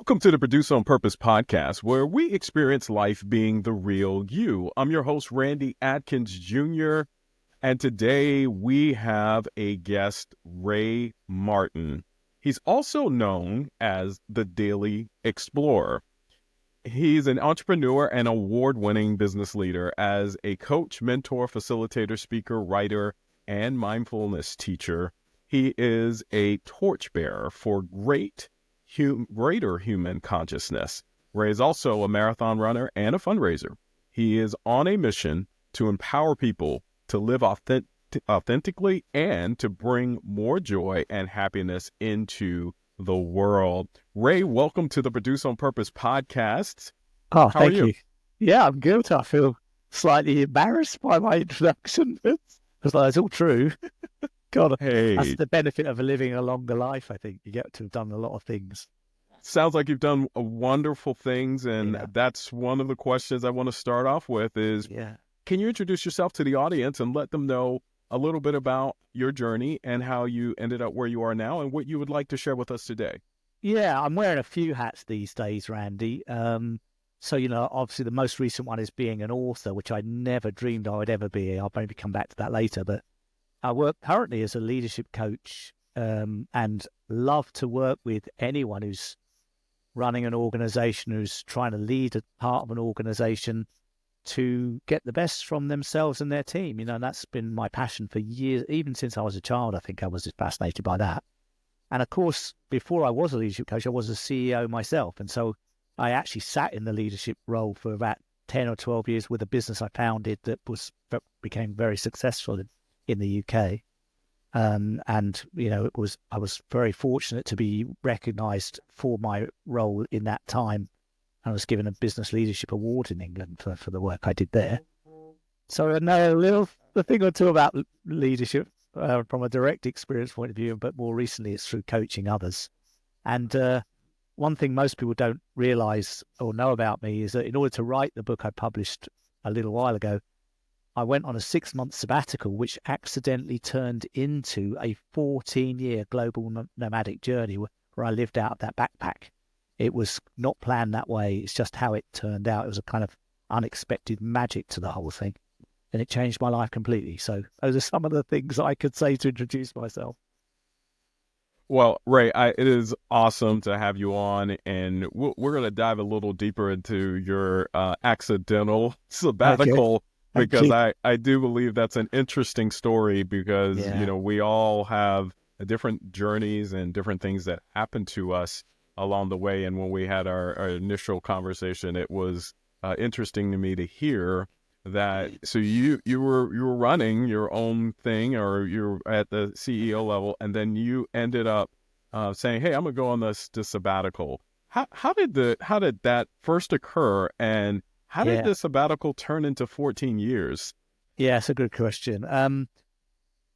Welcome to the Produce on Purpose podcast, where we experience life being the real you. I'm your host, Randy Atkins Jr., and today we have a guest, Ray Martin. He's also known as the Daily Explorer. He's an entrepreneur and award-winning business leader. As a coach, mentor, facilitator, speaker, writer, and mindfulness teacher, he is a torchbearer for greater human consciousness. Ray is also a marathon runner and a fundraiser. He is on a mission to empower people to live authentically and to bring more joy and happiness into the world. Ray, welcome to the Produce on Purpose podcast. Oh, How are thank you? you. Yeah, I'm good. I feel slightly embarrassed by my introduction. It's like it's all true. God, that's Hey, the benefit of living a longer life, I think. You get to have done a lot of things. sounds like you've done wonderful things, and Yeah, that's one of the questions I want to start off with is, yeah. can you introduce yourself to the audience and let them know a little bit about your journey and how you ended up where you are now and what you would like to share with us today? Yeah, I'm wearing a few hats these days, Randy. Obviously the most recent one is being an author, which I never dreamed I would ever be. I'll maybe come back to that later, but I work currently as a leadership coach, and love to work with anyone who's running an organization, who's trying to lead a part of an organization to get the best from themselves and their team. And that's been my passion for years. Even since I was a child, I think I was just fascinated by that. And of course, before I was a leadership coach, I was a CEO myself. And so I actually sat in the leadership role for about 10 or 12 years with a business I founded that became very successful in the UK. I was very fortunate to be recognized for my role in that time. I was given a business leadership award in England for the work I did there. So I know a thing or two about leadership from a direct experience point of view, but more recently it's through coaching others. And one thing most people don't realize or know about me is that in order to write the book I published a little while ago, I went on a 6-month sabbatical, which accidentally turned into a 14-year global nomadic journey where I lived out of that backpack. It was not planned that way. It's just how it turned out. It was a kind of unexpected magic to the whole thing. And it changed my life completely. So those are some of the things I could say to introduce myself. Well, Ray, it is awesome to have you on, and we're going to dive a little deeper into your accidental Okay. sabbatical, Thank because you. I do believe that's an interesting story because, Yeah. we all have different journeys and different things that happen to us along the way. And when we had our initial conversation, it was interesting to me to hear that. So you were running your own thing, or you're at the CEO level, and then you ended up saying, "Hey, I'm gonna go on this sabbatical." How did that first occur, and how did Yeah. the sabbatical turn into 14 years? Yeah, it's a good question.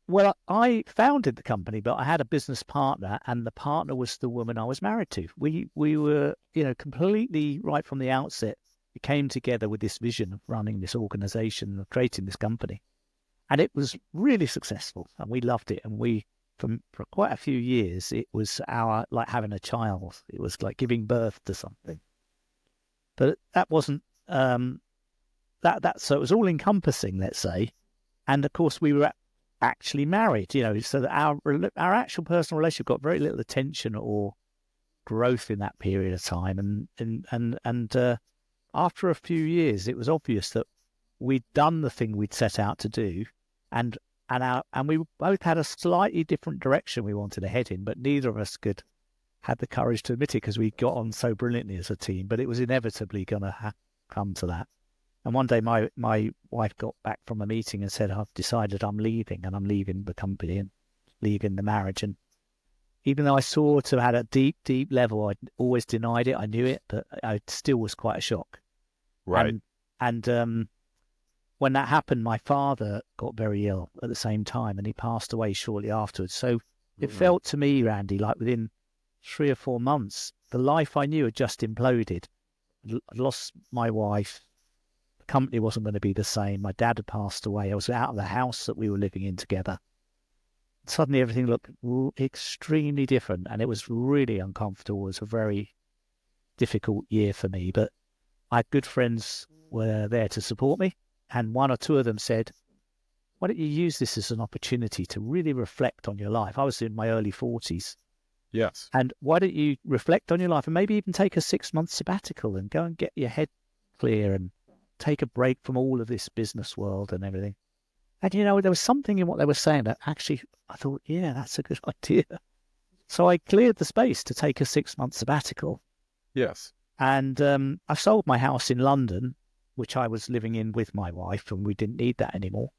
Well, I founded the company, but I had a business partner, and the partner was the woman I was married to. We were, completely right from the outset. We came together with this vision of running this organization, of creating this company, and it was really successful, and we loved it. And for quite a few years, it was our like having a child. It was like giving birth to something. But that wasn't that. So it was all encompassing, let's say. And of course, we were actually married, so that our actual personal relationship got very little attention or growth in that period of time. And after a few years, it was obvious that we'd done the thing we'd set out to do, and we both had a slightly different direction we wanted to head in, but neither of us could had the courage to admit it because we got on so brilliantly as a team. But it was inevitably going to come to that. And one day my wife got back from a meeting and said, I've decided I'm leaving, and I'm leaving the company and leaving the marriage. And even though I sort of had a deep, deep level, I'd always denied it. I knew it, but it still was quite a shock. Right. And when that happened, my father got very ill at the same time, and he passed away shortly afterwards. So it felt to me, Randy, like within 3 or 4 months, the life I knew had just imploded. I'd lost my wife. The company wasn't going to be the same. My dad had passed away. I was out of the house that we were living in together. Suddenly everything looked extremely different, and it was really uncomfortable. It was a very difficult year for me, but I had good friends were there to support me. And one or two of them said, why don't you use this as an opportunity to really reflect on your life? I was in my early 40s. Yes. And why don't you reflect on your life and maybe even take a 6-month sabbatical and go and get your head clear and take a break from all of this business world and everything. And, there was something in what they were saying that actually I thought, yeah, that's a good idea. So I cleared the space to take a 6-month sabbatical. Yes. And I sold my house in London, which I was living in with my wife, and we didn't need that anymore.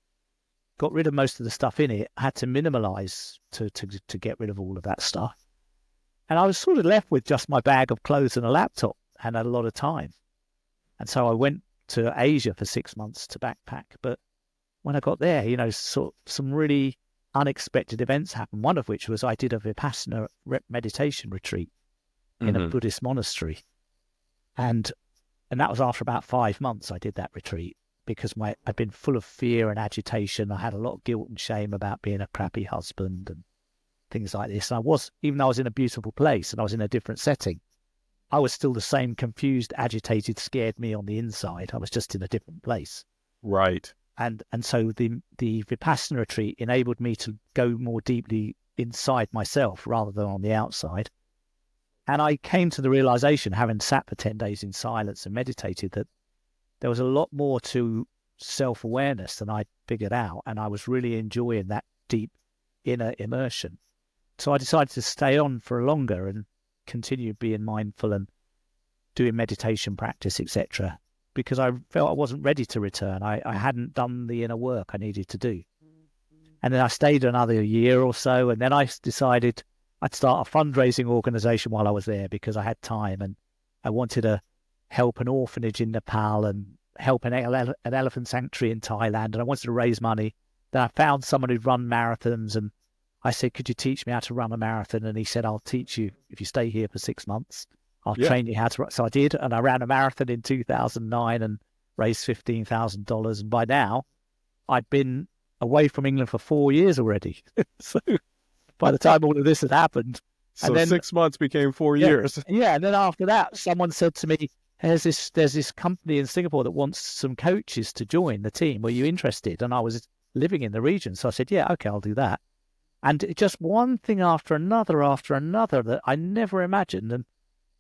Got rid of most of the stuff in it. I had to minimalize to get rid of all of that stuff. And I was sort of left with just my bag of clothes and a laptop and a lot of time. And so I went to Asia for 6 months to backpack. But when I got there, some really unexpected events happened. One of which was I did a Vipassana meditation retreat in a Buddhist monastery. And that was after about 5 months I did that retreat because I'd been full of fear and agitation. I had a lot of guilt and shame about being a crappy husband and things like this. And even though I was in a beautiful place and I was in a different setting, I was still the same confused, agitated, scared me on the inside. I was just in a different place. Right. And so the Vipassana retreat enabled me to go more deeply inside myself rather than on the outside. And I came to the realization, having sat for 10 days in silence and meditated, that there was a lot more to self-awareness than I'd figured out. And I was really enjoying that deep inner immersion. So I decided to stay on for longer and continue being mindful and doing meditation practice, etc., because I felt I wasn't ready to return. I hadn't done the inner work I needed to do. And then I stayed another year or so, and then I decided I'd start a fundraising organization while I was there because I had time, and I wanted to help an orphanage in Nepal and help an elephant sanctuary in Thailand, and I wanted to raise money. Then I found someone who'd run marathons, and I said, could you teach me how to run a marathon? And he said, I'll teach you if you stay here for 6 months. I'll train you how to run. So I did, and I ran a marathon in 2009 and raised $15,000. And by now, I'd been away from England for 4 years already. So by the time all of this had happened. So and then, 6 months became 4 years. Yeah, and then after that, someone said to me, there's this company in Singapore that wants some coaches to join the team. Were you interested? And I was living in the region. So I said, yeah, okay, I'll do that. And just one thing after another that I never imagined. And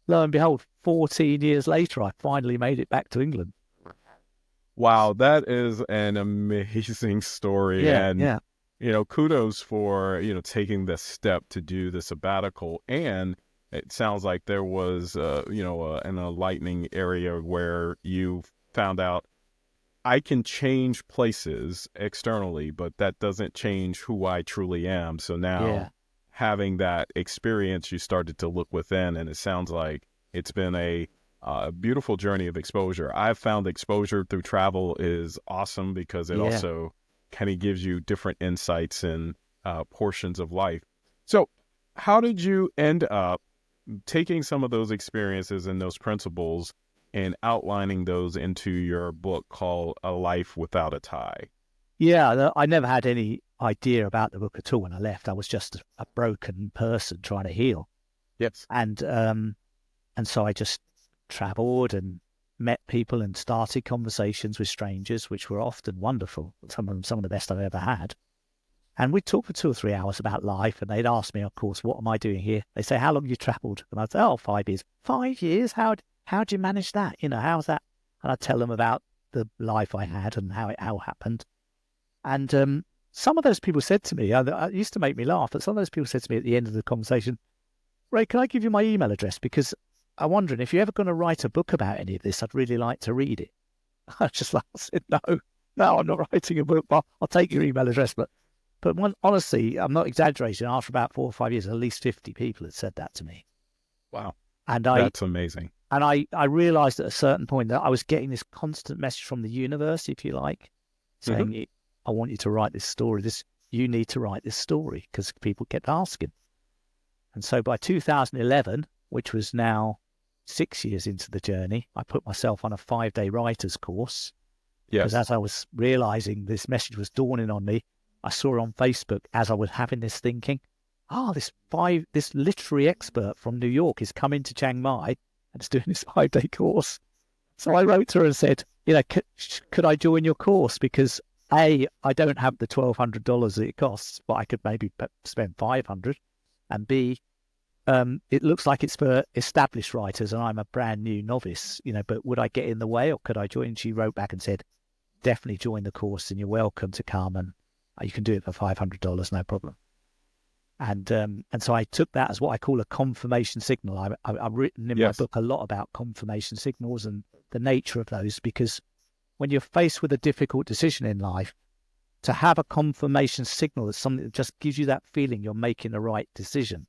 lo and behold, 14 years later, I finally made it back to England. Wow, that is an amazing story. Yeah. Kudos for, taking the step to do the sabbatical. And it sounds like there was, an enlightening area where you found out I can change places externally, but that doesn't change who I truly am. So now having that experience, you started to look within, and it sounds like it's been a beautiful journey of exposure. I've found exposure through travel is awesome because it also kind of gives you different insights and portions of life. So how did you end up taking some of those experiences and those principles and outlining those into your book called A Life Without a Tie? Yeah, I never had any idea about the book at all when I left. I was just a broken person trying to heal. Yes. And so I just traveled and met people and started conversations with strangers, which were often wonderful. Some of the best I've ever had. And we'd talk for 2 or 3 hours about life, and they'd ask me, of course, what am I doing here? They say, how long have you traveled? And I'd say, 5 years. 5 years? How'd you manage that? How's that? And I'd tell them about the life I had and how it all happened. And some of those people said to me, it used to make me laugh, but some of those people said to me at the end of the conversation, Ray, can I give you my email address? Because I'm wondering if you're ever going to write a book about any of this, I'd really like to read it. I said, no, I'm not writing a book. I'll take your email address. But honestly, I'm not exaggerating. After about 4 or 5 years, at least 50 people had said that to me. Wow. And that's amazing. And I realized at a certain point that I was getting this constant message from the universe, if you like, saying, I want you to write this story. You need to write this story, because people kept asking. And so by 2011, which was now 6 years into the journey, I put myself on a 5-day writer's course. Yes. Because as I was realizing this message was dawning on me, I saw on Facebook as I was having this thinking, this literary expert from New York is coming to Chiang Mai and is doing this 5-day course. So I wrote to her and said, could I join your course? Because A, I don't have the $1,200 that it costs, but I could maybe spend 500. And B, it looks like it's for established writers, and I'm a brand new novice, but would I get in the way, or could I join? She wrote back and said, definitely join the course, and you're welcome to come, and you can do it for $500, no problem. And so I took that as what I call a confirmation signal. I've written in my book a lot about confirmation signals and the nature of those, because when you're faced with a difficult decision in life, to have a confirmation signal is something that just gives you that feeling you're making the right decision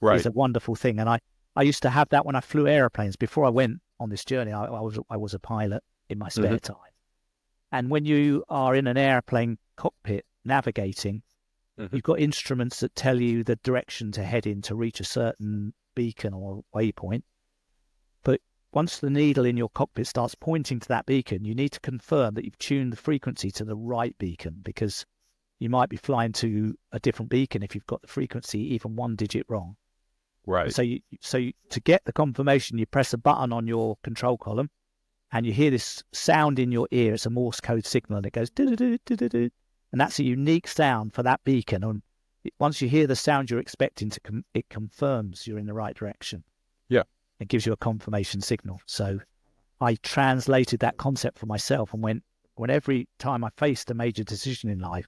is a wonderful thing. And I used to have that when I flew airplanes. Before I went on this journey, I was a pilot in my spare time. And when you are in an airplane cockpit navigating, you've got instruments that tell you the direction to head in to reach a certain beacon or waypoint. But once the needle in your cockpit starts pointing to that beacon, you need to confirm that you've tuned the frequency to the right beacon, because you might be flying to a different beacon if you've got the frequency even one digit wrong. Right. So to get the confirmation, you press a button on your control column and you hear this sound in your ear. It's a Morse code signal, and it goes do-do-do-do-do-do. And that's a unique sound for that beacon. And once you hear the sound you're expecting, it confirms you're in the right direction. Yeah. It gives you a confirmation signal. So I translated that concept for myself, and when every time I faced a major decision in life,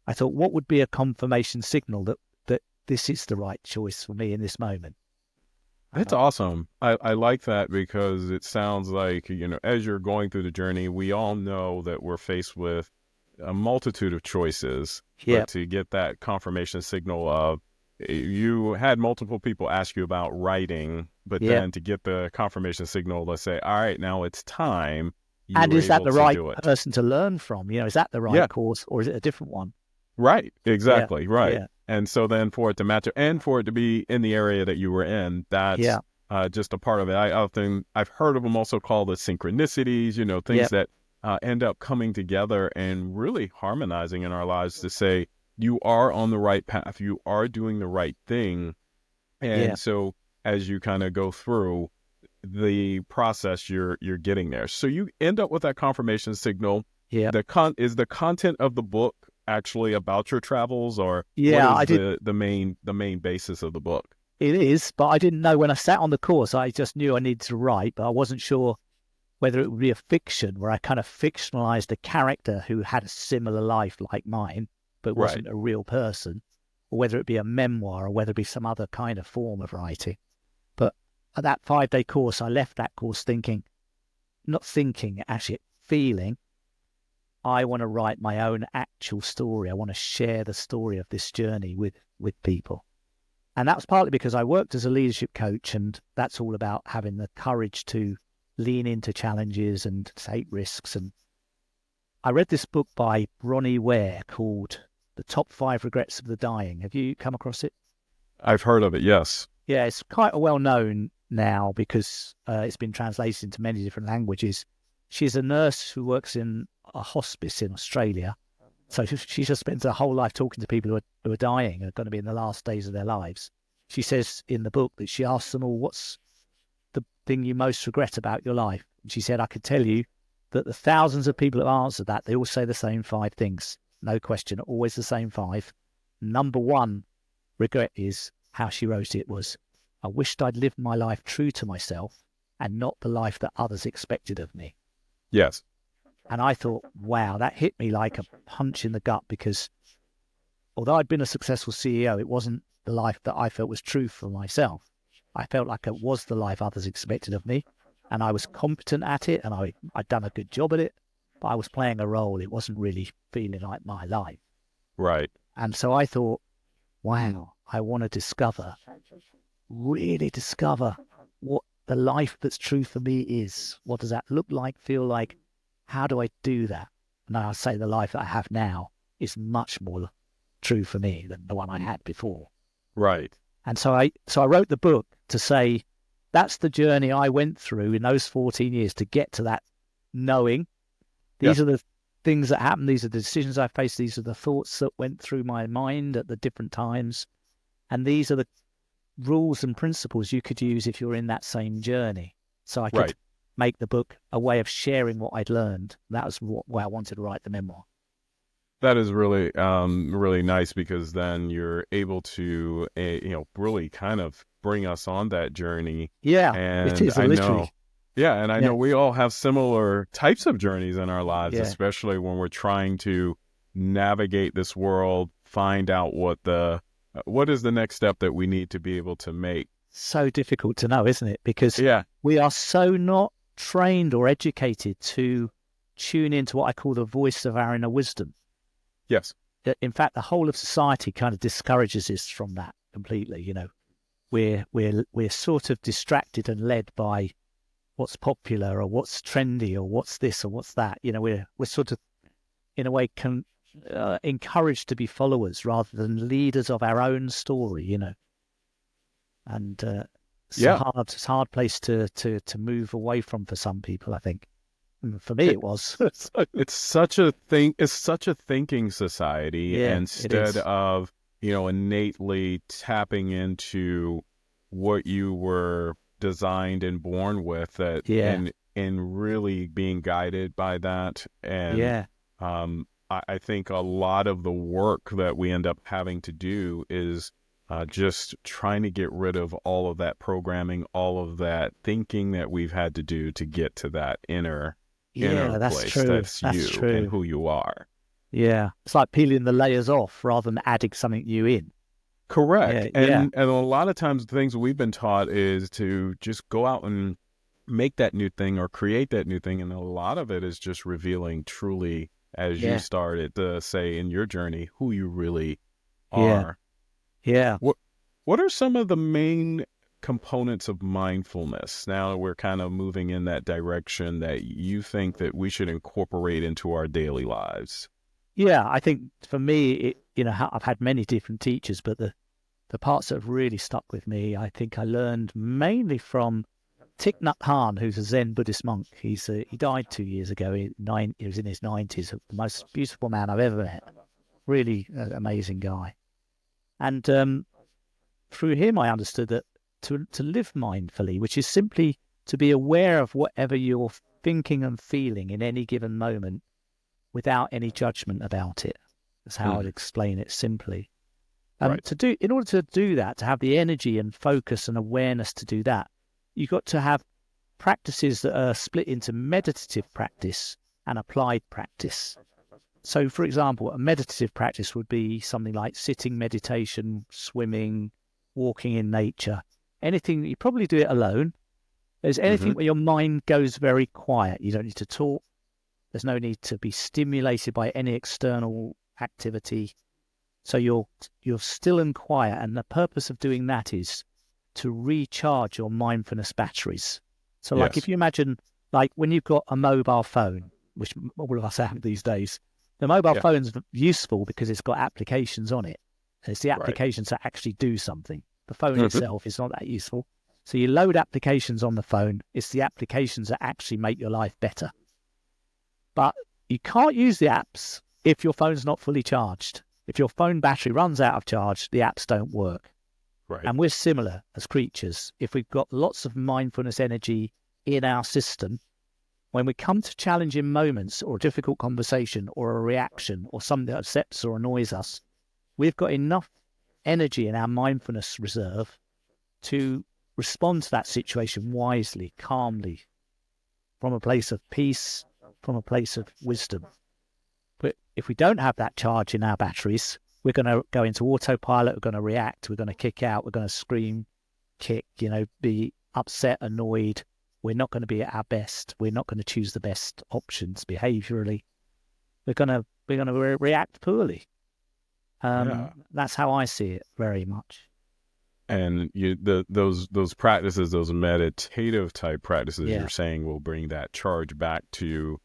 I thought, what would be a confirmation signal that this is the right choice for me in this moment? That's awesome. I like that, because it sounds like, as you're going through the journey, we all know that we're faced with a multitude of choices. But to get that confirmation signal of, you had multiple people ask you about writing, but then to get the confirmation signal, let's say, all right, now it's time. And is that the right person to learn from? Is that the right course, or is it a different one? Right. Exactly. Right. Yeah. And so then for it to match and for it to be in the area that you were in, that's just a part of it. I've heard of them also called the synchronicities, things that end up coming together and really harmonizing in our lives to say, you are on the right path, you are doing the right thing. And so as you kind of go through the process, you're getting there. So you end up with that confirmation signal. Yeah. Is the content of the book actually about your travels, or what is the main basis of the book? It is, but I didn't know when I sat on the course. I just knew I needed to write, but I wasn't sure whether it would be a fiction where I kind of fictionalized a character who had a similar life like mine, but wasn't a real person, or whether it be a memoir, or whether it be some other kind of form of writing. But at that 5-day course, I left that course actually feeling, I want to write my own actual story. I want to share the story of this journey with people. And that was partly because I worked as a leadership coach, and that's all about having the courage to lean into challenges and take risks. And I read this book by Bronnie Ware called The Top 5 Regrets of the Dying. Have you come across it? I've heard of it, yes. Yeah, it's quite well known now because it's been translated into many different languages. She's a nurse who works in a hospice in Australia. So she just spends her whole life talking to people who are dying and are going to be in the last days of their lives. She says in the book that she asks them all, what's the thing you most regret about your life? And she said, I could tell you that the thousands of people who answered that, they all say the same 5 things. No question, always the same 5. Number 1 regret is, how she wrote it was, I wished I'd lived my life true to myself and not the life that others expected of me. Yes. And I thought, wow, that hit me like a punch in the gut, because although I'd been a successful CEO, it wasn't the life that I felt was true for myself. I felt like it was the life others expected of me, and I was competent at it, and I'd done a good job at it, but I was playing a role. It wasn't really feeling like my life. Right. And so I thought, wow, I want to really discover what the life that's true for me is. What does that look like, feel like? How do I do that? And I'll say the life that I have now is much more true for me than the one I had before. Right. And so I wrote the book to say, that's the journey I went through in those 14 years to get to that knowing. These are the things that happened. These are the decisions I faced. These are the thoughts that went through my mind at the different times. And these are the rules and principles you could use if you're in that same journey. So I could Right. make the book a way of sharing what I'd learned. That was why I wanted to write the memoir. That is really, really nice because then you're able to, really kind of bring us on that journey. Yeah, it And is I know, literally. yeah, and I Yeah, know we all have similar types of journeys in our lives, yeah. especially when we're trying to navigate this world, find out what is the next step that we need to be able to make. So difficult to know, isn't it? Because Yeah. we are so not trained or educated to tune into what I call the voice of our inner wisdom. Yes. In fact, the whole of society kind of discourages us from that completely. You know, we're sort of distracted and led by what's popular or what's trendy or what's this or what's that. You know, we're sort of in a way encouraged to be followers rather than leaders of our own story. You know, and Yeah. it's a hard place to move away from for some people, I think. And for me, It, it was. it's such a thinking society Yeah, it instead is. of, innately tapping into what you were designed and born with that Yeah, and really being guided by that. And yeah, I think a lot of the work that we end up having to do is just trying to get rid of all of that programming, all of that thinking that we've had to do to get to that inner yeah. That's place true. that's That's you and true. who you are. Yeah, it's like peeling the layers off rather than adding something new in. Correct. Yeah, yeah, And a lot of times the things we've been taught is to just go out and make that new thing or create that new thing. And a lot of it is just revealing truly, as you yeah, started to say in your journey, who you really yeah, are. yeah. What are some of the main components of mindfulness now that we're kind of moving in that direction that you think that we should incorporate into our daily lives? Yeah, I think for me, I've had many different teachers, but the parts that have really stuck with me, I think I learned mainly from Thich Nhat Hanh, who's a Zen Buddhist monk. He died 2 years ago. He was in his 90s. The most beautiful man I've ever met. Really amazing guy. And through him, I understood that to live mindfully, which is simply to be aware of whatever you're thinking and feeling in any given moment without any judgment about it. That's how I'd Mm, explain it simply. right. In order to do that, to have the energy and focus and awareness to do that, you've got to have practices that are split into meditative practice and applied practice. So, for example, a meditative practice would be something like sitting meditation, swimming, walking in nature, anything. You probably do it alone. There's anything Hmm. where your mind goes very quiet. You don't need to talk. There's no need to be stimulated by any external activity. So you're still and quiet. And the purpose of doing that is to recharge your mindfulness batteries. So like if Yes. you imagine like when you've got a mobile phone, which all of us have these days, the mobile Yeah. phone's useful because it's got applications on it. And it's the Right. applications that actually do something. The phone Hmm. itself is not that useful. So you load applications on the phone. It's the applications that actually make your life better. But you can't use the apps if your phone's not fully charged. If your phone battery runs out of charge, the apps don't work. Right. And we're similar as creatures. If we've got lots of mindfulness energy in our system, when we come to challenging moments or a difficult conversation or a reaction or something that upsets or annoys us, we've got enough energy in our mindfulness reserve to respond to that situation wisely, calmly, from a place of peace, from a place of wisdom. But if we don't have that charge in our batteries, we're going to go into autopilot, we're going to react, we're going to kick out, we're going to scream, kick, be upset, annoyed. We're not going to be at our best. We're not going to choose the best options behaviorally. We're going to react poorly. Yeah. That's how I see it very much. And those practices, those meditative type practices Yeah. you're saying will bring that charge back to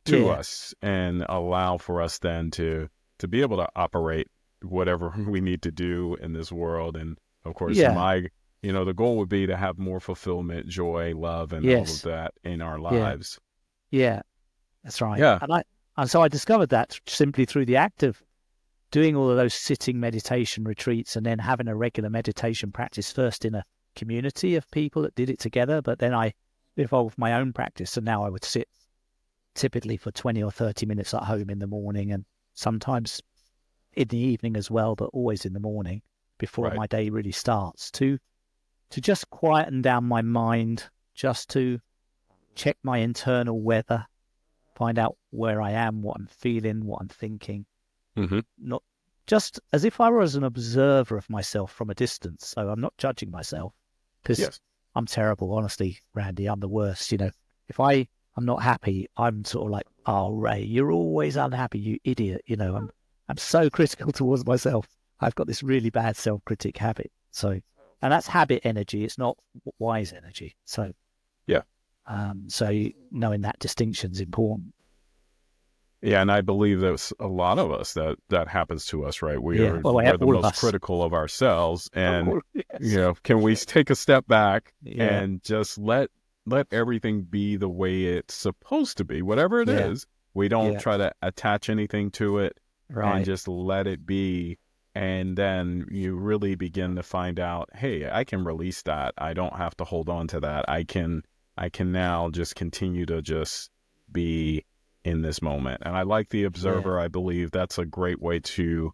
Yeah. us and allow for us then to be able to operate whatever we need to do in this world. And of course, Yeah. the goal would be to have more fulfillment, joy, love, and all of Yes. that in our Yeah. lives. Yeah. That's right. Yeah. And so I discovered that simply through the act of doing all of those sitting meditation retreats and then having a regular meditation practice, first in a community of people that did it together, but then I evolved my own practice, and now I would sit typically for 20 or 30 minutes at home in the morning, and sometimes in the evening as well, but always in the morning before my day really starts, to just quieten down my mind, just to check my internal weather, find out where I am, what I'm feeling, what I'm thinking. Not just as if I was an observer of myself from a distance. So I'm not judging myself, because I'm terrible, honestly, Randy. I'm the worst. If I'm not happy, I'm sort of like, oh, Ray, you're always unhappy, you idiot. I'm so critical towards myself. I've got this really bad self-critic habit. So, and that's habit energy. It's not wise energy. So, so knowing that distinction is important. Yeah, and I believe there's a lot of us that happens to us, right? We're the most critical of ourselves, and can we take a step back and just let everything be the way it's supposed to be, whatever it is. We don't try to attach anything to it, and just let it be. And then you really begin to find out, hey, I can release that. I don't have to hold on to that. I can now just continue to just be in this moment. And I like the observer. I believe that's a great way to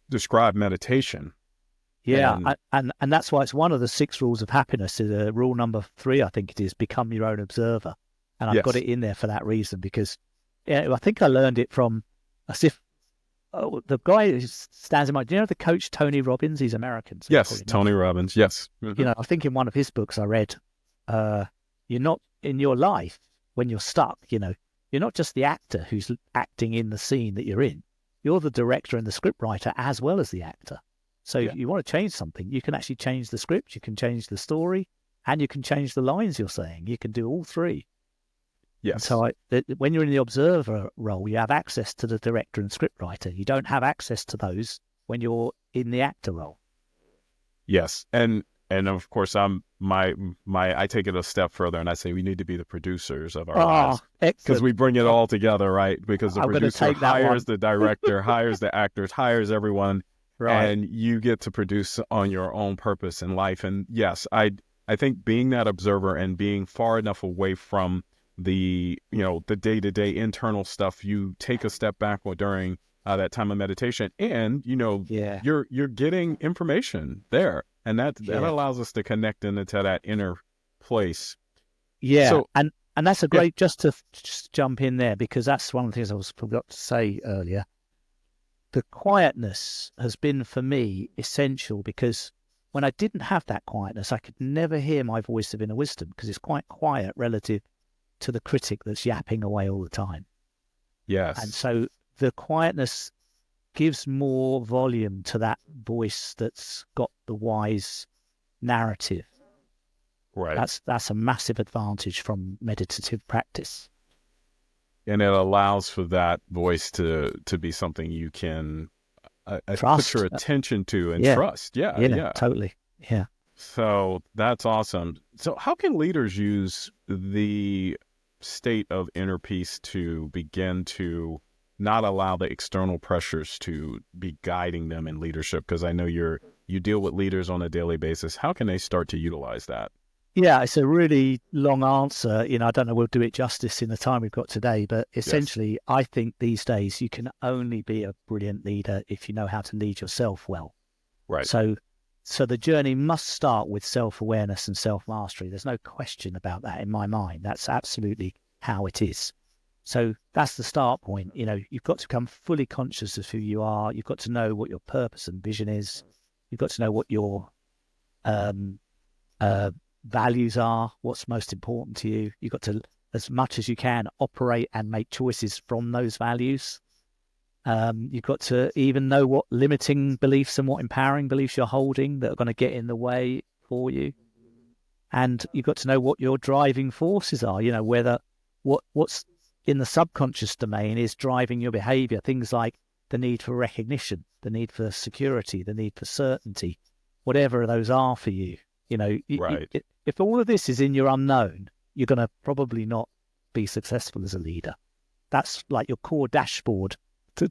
describe meditation. And that's why it's one of the 6 rules of happiness. Rule number 3, I think it is, become your own observer. And I've got it in there for that reason, because I think I learned it from the guy who stands in my, do you know the coach Tony Robbins? He's American. So yes, Tony Robbins. Yes. I think in one of his books I read, you're not in your life when you're stuck, you're not just the actor who's acting in the scene that you're in. You're the director and the scriptwriter as well as the actor. So if you want to change something, you can actually change the script, you can change the story, and you can change the lines you're saying. You can do all 3. Yes. So when you're in the observer role, you have access to the director and scriptwriter. You don't have access to those when you're in the actor role. Yes, and of course I take it a step further, and I say we need to be the producers of our lives, because we bring it all together, right? Because the producer hires the director, hires the actors, hires everyone, and you get to produce on your own purpose in life. And yes, I think being that observer and being far enough away from the the day-to-day internal stuff, you take a step back during that time of meditation, and you're getting information there, and that allows us to connect into that inner place. And that's a great, just to jump in there, because that's one of the things I forgot to say earlier. The quietness has been for me essential, because when I didn't have that quietness, I could never hear my voice of inner wisdom, because it's quite quiet relative to the critic that's yapping away all the time. Yes. And so the quietness gives more volume to that voice that's got the wise narrative. Right. That's a massive advantage from meditative practice. And it allows for that voice to be something you can put your attention to and trust. Yeah, totally. Yeah. So that's awesome. So how can leaders use the state of inner peace to begin to not allow the external pressures to be guiding them in leadership? Because I know you deal with leaders on a daily basis. How can they start to utilize that? Yeah, it's a really long answer. I don't know we'll do it justice in the time we've got today, but essentially, I think these days you can only be a brilliant leader if you know how to lead yourself well. Right. So the journey must start with self-awareness and self-mastery. There's no question about that in my mind. That's absolutely how it is. So that's the start point. You've got to become fully conscious of who you are. You've got to know what your purpose and vision is. You've got to know what your values are, what's most important to you. You've got to, as much as you can, operate and make choices from those values. You've got to even know what limiting beliefs and what empowering beliefs you're holding that are going to get in the way for you. And you've got to know what your driving forces are, whether what's in the subconscious domain is driving your behavior. Things like the need for recognition, the need for security, the need for certainty, whatever those are for you. If all of this is in your unknown, you're going to probably not be successful as a leader. That's like your core dashboard to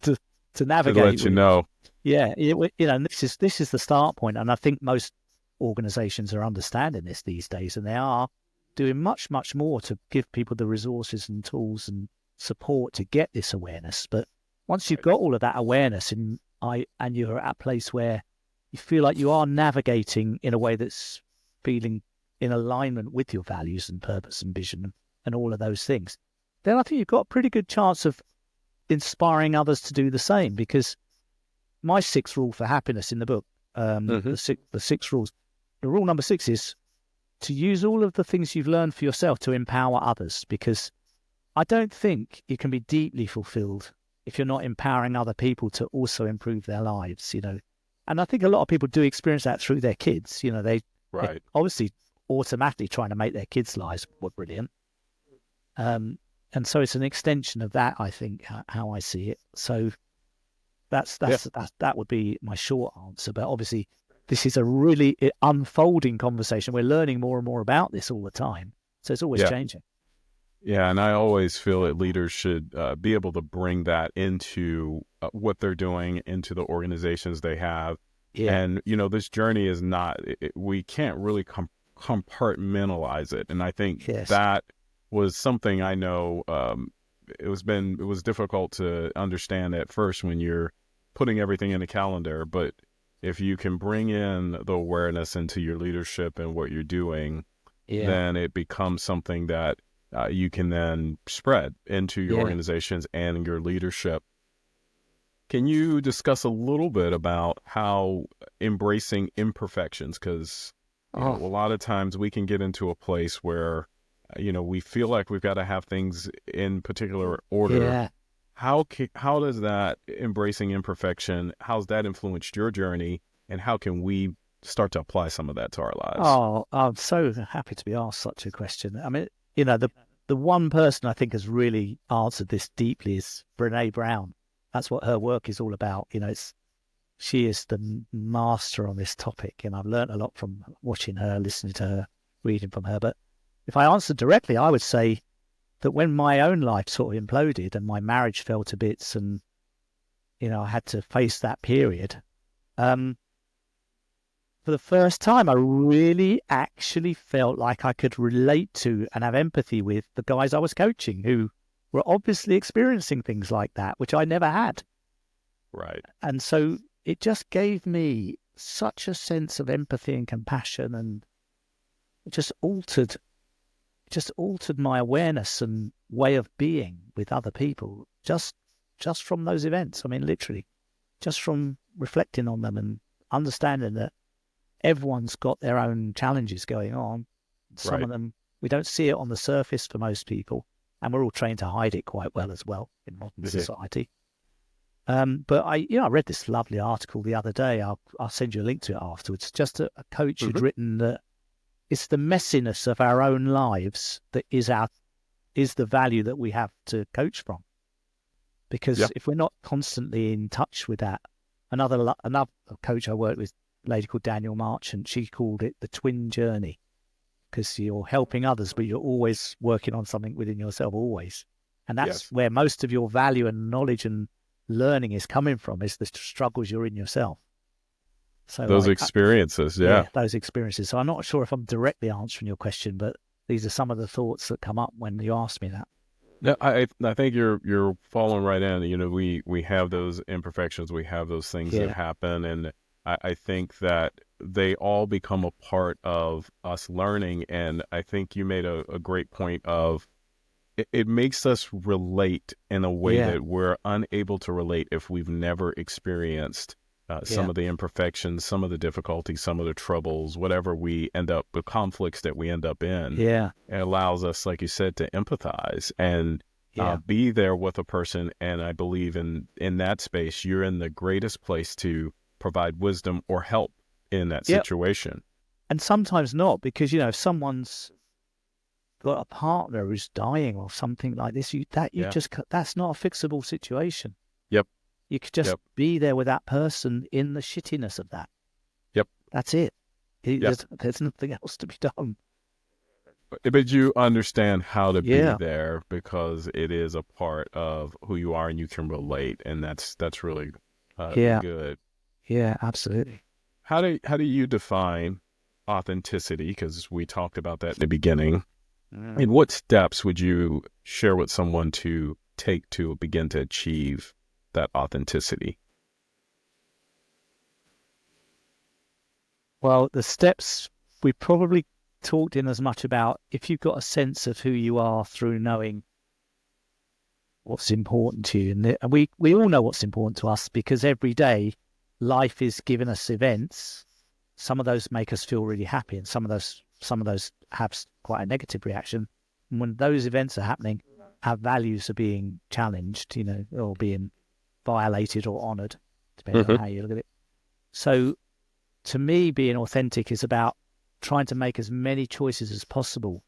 navigate. To let you know. Yeah, and this is the start point, and I think most organisations are understanding this these days, and they are doing much more to give people the resources and tools and support to get this awareness. But once you've Right. got all of that awareness, and you're at a place where you feel like you are navigating in a way that's feeling in alignment with your values and purpose and vision and all of those things, then I think you've got a pretty good chance of inspiring others to do the same. Because my sixth rule for happiness in the book, Hmm. the six rules, the rule number 6 is to use all of the things you've learned for yourself to empower others. Because I don't think you can be deeply fulfilled if you're not empowering other people to also improve their lives, And I think a lot of people do experience that through their kids. They Right. obviously automatically trying to make their kids' lives more brilliant. And so it's an extension of that, I think, how I see it. So Yeah. that would be my short answer. But obviously, this is a really unfolding conversation. We're learning more and more about this all the time, so it's always Yeah. changing. Yeah, and I always feel that leaders should be able to bring that into what they're doing, into the organizations they have. Yeah. And, this journey is not, we can't really compartmentalize it. And I think Yes. that was something I know it was difficult to understand at first when you're putting everything in a calendar. But if you can bring in the awareness into your leadership and what you're doing, Yeah. then it becomes something that you can then spread into your Yeah. organizations and your leadership. Can you discuss a little bit about how embracing imperfections? Because, a Oh, lot of times we can get into a place where, we feel like we've got to have things in particular order. yeah. How does that embracing imperfection, how's that influenced your journey? And how can we start to apply some of that to our lives? Oh, I'm so happy to be asked such a question. I mean, the one person I think has really answered this deeply is Brene Brown. That's what her work is all about. She is the master on this topic, and I've learned a lot from watching her, listening to her, reading from her. But if I answered directly, I would say that when my own life sort of imploded and my marriage fell to bits, and I had to face that period. Um, for the first time, I really actually felt like I could relate to and have empathy with the guys I was coaching who were obviously experiencing things like that, which I never had. Right. And so it just gave me such a sense of empathy and compassion, and it just altered my awareness and way of being with other people just from those events. I mean, literally, just from reflecting on them and understanding that everyone's got their own challenges going on. Some Right. of them, we don't see it on the surface for most people, and we're all trained to hide it quite well as well in modern society. But I read this lovely article the other day. I'll send you a link to it afterwards. Just a coach who'd Hmm. written that it's the messiness of our own lives that is the value that we have to coach from. Yeah. Because if we're not constantly in touch with that, another coach I worked with, a lady called Daniel Marchant, she called it the twin journey, because you're helping others, but you're always working on something within yourself, always. And that's Yes. where most of your value and knowledge and learning is coming from, is the struggles you're in yourself. So Those experiences. Yeah. yeah, those experiences. So I'm not sure if I'm directly answering your question, but these are some of the thoughts that come up when you ask me that. No, I think you're falling right in. We have those imperfections, we have those things that Yeah, happen, and I think that they all become a part of us learning. And I think you made a great point of it makes us relate in a way yeah, that we're unable to relate if we've never experienced some yeah, of the imperfections, some of the difficulties, some of the troubles, whatever we end up, the conflicts that we end up in. yeah, It allows us, like you said, to empathize and yeah. be there with a person. And I believe in that space, you're in the greatest place to provide wisdom or help in that Yeah. situation. And sometimes not, because if someone's got a partner who's dying or something like this, Yeah. that's not a fixable situation. Yep. You could just Yep. be there with that person in the shittiness of that. Yep. That's it. Yeah. There's nothing else to be done. But you understand how to be Yeah, there because it is a part of who you are and you can relate. And that's really yeah. good. Yeah, absolutely. How do you define authenticity? Because we talked about that in the beginning. Mm. And what steps would you share with someone to take to begin to achieve that authenticity? Well, the steps we probably talked in as much about if you've got a sense of who you are through knowing what's important to you. And we all know what's important to us because every day life is giving us events. Some of those make us feel really happy, and some of those have quite a negative reaction. And when those events are happening, our values are being challenged, or being violated or honoured, depending on Hmm. how you look at it. So to me, being authentic is about trying to make as many choices as possible,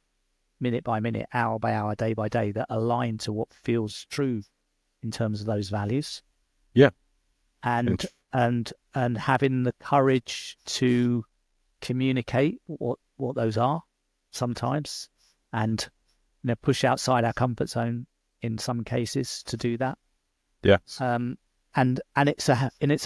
minute by minute, hour by hour, day by day, that align to what feels true in terms of those values, Yeah. And and and having the courage to communicate what those are sometimes, and push outside our comfort zone in some cases to do that. yes. And it's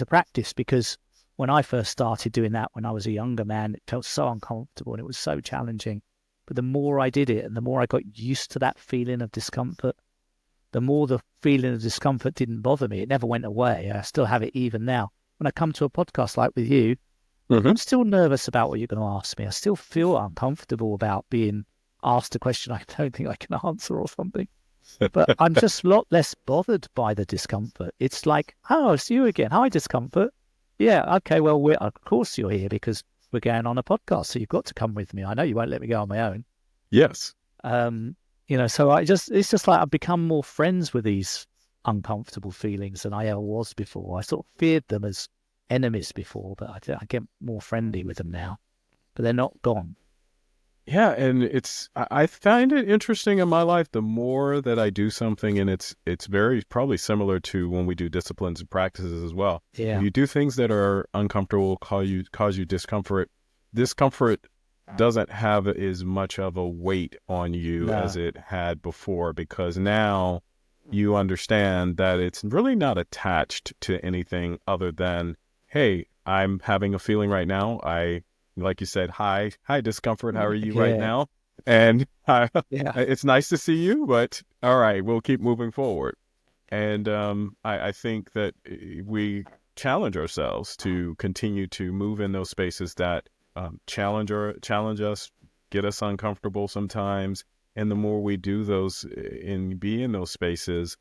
a practice, because when I first started doing that when I was a younger man, it felt so uncomfortable and it was so challenging. But the more I did it and the more I got used to that feeling of discomfort, the more the feeling of discomfort didn't bother me. It never went away. I still have it even now. When I come to a podcast like with you, Hmm. I'm still nervous about what you're going to ask me. I still feel uncomfortable about being asked a question I don't think I can answer or something. But I'm just a lot less bothered by the discomfort. It's like, oh, it's you again. Hi, discomfort. Yeah, okay, well, of course you're here because we're going on a podcast, so you've got to come with me. I know you won't let me go on my own. Yes. Um, so it's just like I've become more friends with these uncomfortable feelings than I ever was before. I sort of feared them as enemies before, but I get more friendly with them now. But they're not gone. Yeah, and I find it interesting in my life. The more that I do something, and it's very probably similar to when we do disciplines and practices as well. If Yeah, you do things that are uncomfortable, cause you discomfort doesn't have as much of a weight on you as no, it had before, because now you understand that it's really not attached to anything other than, hey, I'm having a feeling right now. Like you said, hi, discomfort. How are you right yeah, now? And yeah, it's nice to see you, but all right, we'll keep moving forward. And I think that we challenge ourselves to continue to move in those spaces that challenge us, get us uncomfortable sometimes. And the more we do those and be in those spaces,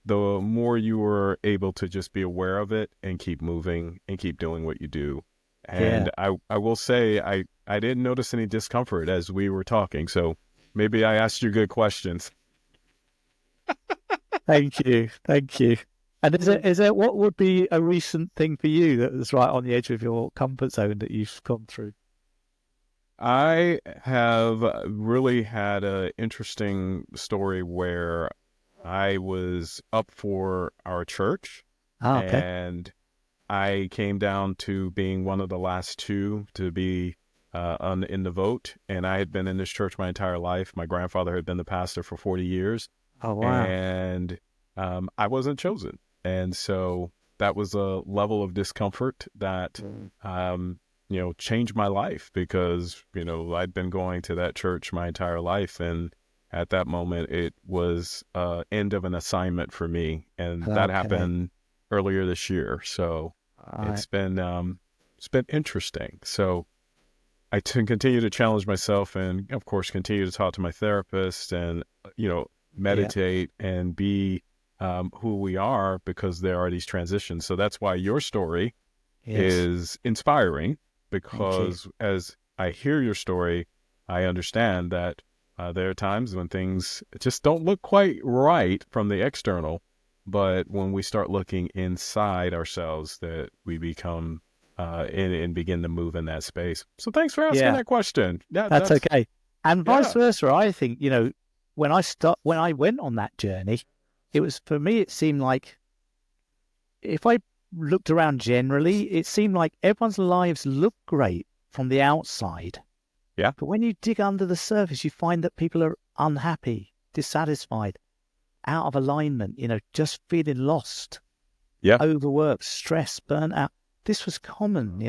the more you are able to just be aware of it and keep moving and keep doing what you do. yeah. And I will say I didn't notice any discomfort as we were talking. So maybe I asked you good questions. Thank you, thank you. And is there what would be a recent thing for you that was right on the edge of your comfort zone that you've gone through? I have really had an interesting story where I was up for our church, Ah, okay. and I came down to being one of the last two to be in the vote. And I had been in this church my entire life. My grandfather had been the pastor for 40 years, Oh, wow. and I wasn't chosen. And so that was a level of discomfort that, changed my life, because, I'd been going to that church my entire life. And at that moment, it was end of an assignment for me. And that Okay. happened earlier this year. So All right. it's been interesting. So continue to challenge myself, and of course continue to talk to my therapist, and Yeah. meditate and be who we are, because there are these transitions. So that's why your story Yes. is inspiring, Thank you. because as I hear your story, I understand that there are times when things just don't look quite right from the external, but when we start looking inside ourselves, that we become and begin to move in that space. So thanks for asking Yeah, that question. Yeah, that's okay. And vice yeah, versa. I think, when I went on that journey, it was, for me, it seemed like if I looked around generally, it seemed like everyone's lives look great from the outside. yeah, But when you dig under the surface, you find that people are unhappy, dissatisfied, out of alignment, just feeling lost, yeah, overworked, stressed, burnt out. this was common,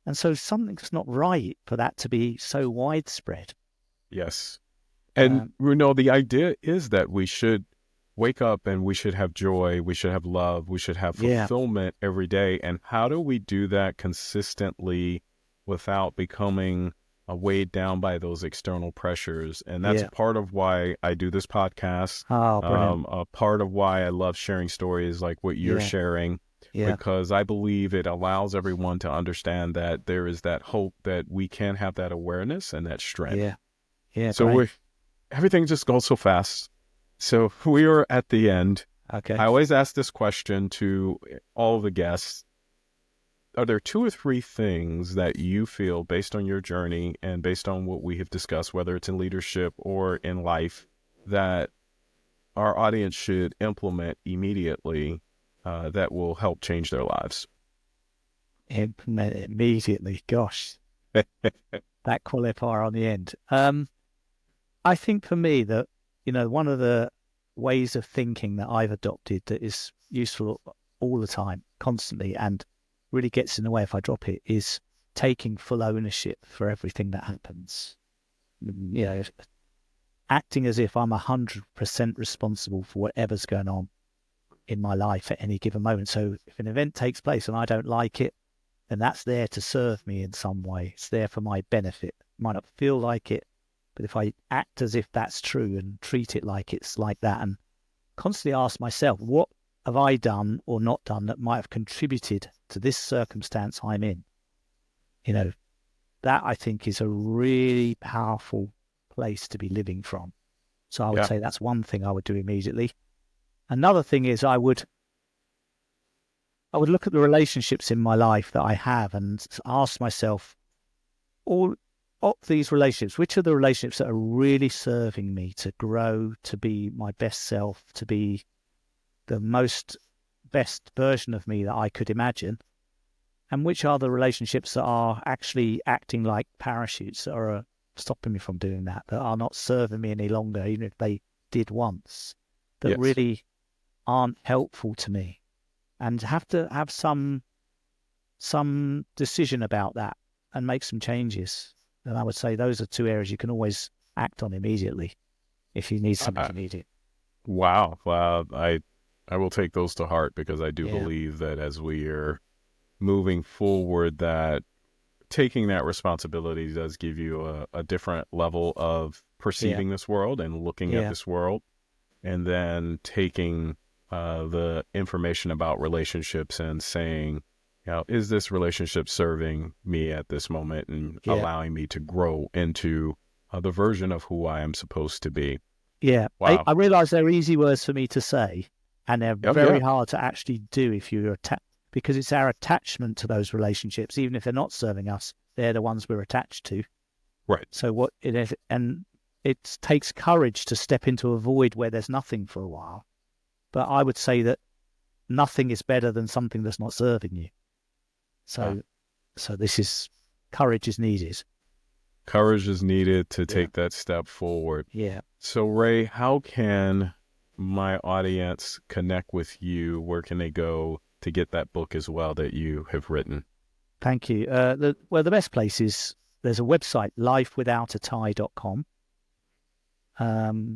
and so something's not right for that to be so widespread. Yes. And the idea is that we should wake up and we should have joy, we should have love, we should have fulfillment every day. And how do we do that consistently without becoming weighed down by those external pressures? And that's part of why I do this podcast. A part of why I love sharing stories like what you're sharing, because I believe it allows everyone to understand that there is that hope, that we can have that awareness and that strength. So everything just goes so fast. So we are at the end. Okay. I always ask this question to all the guests. Are there 2 or 3 things that you feel, based on your journey and based on what we have discussed, whether it's in leadership or in life, that our audience should implement immediately that will help change their lives? Implement it immediately. Gosh, that qualifier on the end. I think for me that, one of the ways of thinking that I've adopted that is useful all the time, constantly, and really gets in the way if I drop it, is taking full ownership for everything that happens. Acting as if I'm 100% responsible for whatever's going on in my life at any given moment. So if an event takes place and I don't like it, then that's there to serve me in some way. It's there for my benefit. Might not feel like it, but if I act as if that's true and treat it like it's like that, and constantly ask myself, what have I done or not done that might have contributed to this circumstance I'm in? That I think is a really powerful place to be living from. So I would say that's one thing I would do immediately. Another thing is I would look at the relationships in my life that I have and ask myself, all of these relationships, which are the relationships that are really serving me to grow, to be my best self, to be the most best version of me that I could imagine, and which are the relationships that are actually acting like parachutes that are stopping me from doing that are not serving me any longer, even if they did once, that really aren't helpful to me, and have to have some decision about that and make some changes. And I would say those are 2 areas you can always act on immediately if you need something immediate. Wow. I will take those to heart, because I do believe that as we are moving forward, that taking that responsibility does give you a different level of perceiving this world and looking at this world, and then taking the information about relationships and saying, is this relationship serving me at this moment, and allowing me to grow into the version of who I am supposed to be? Yeah. Wow. I realize they're easy words for me to say, and they're very hard to actually do if you're because it's our attachment to those relationships, even if they're not serving us, they're the ones we're attached to. Right. So what it is, and it takes courage to step into a void where there's nothing for a while. But I would say that nothing is better than something that's not serving you. So courage is needed. Courage is needed to take that step forward. Yeah. So Ray, how can my audience connect with you? Where can they go to get that book as well that you have written? Thank you. The best place is, there's a website, lifewithoutatie.com.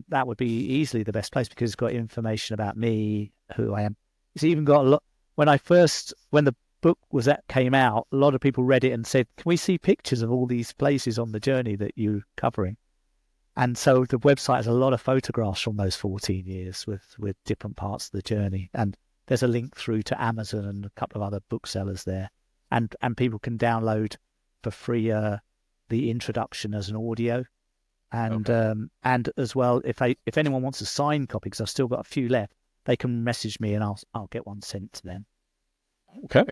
That would be easily the best place, because it's got information about me, who I am. It's even got a lot. When the book came out, a lot of people read it and said, can we see pictures of all these places on the journey that you're covering? And so the website has a lot of photographs from those 14 years with different parts of the journey. And there's a link through to Amazon and a couple of other booksellers there. And people can download for free the introduction as an audio. And and as well, if anyone wants a signed copy, because I've still got a few left, they can message me and I'll get one sent to them. Okay.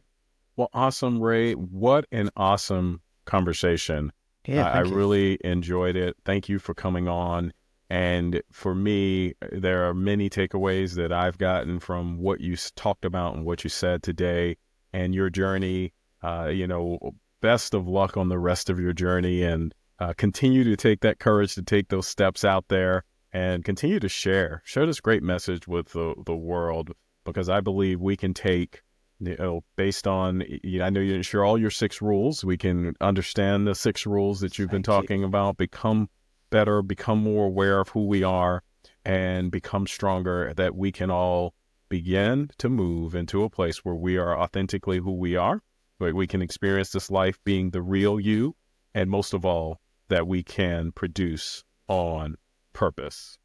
Well, awesome, Ray. What an awesome conversation. Yeah, I really enjoyed it. Thank you for coming on. And for me, there are many takeaways that I've gotten from what you talked about and what you said today and your journey. Best of luck on the rest of your journey, and continue to take that courage to take those steps out there and continue to share this great message with the world, because I believe we can take based on, I know you didn't share all your 6 rules. We can understand the 6 rules that you've been Thank you. talking about, become better, become more aware of who we are, and become stronger, that we can all begin to move into a place where we are authentically who we are, where we can experience this life being the real you, and most of all, that we can produce on purpose.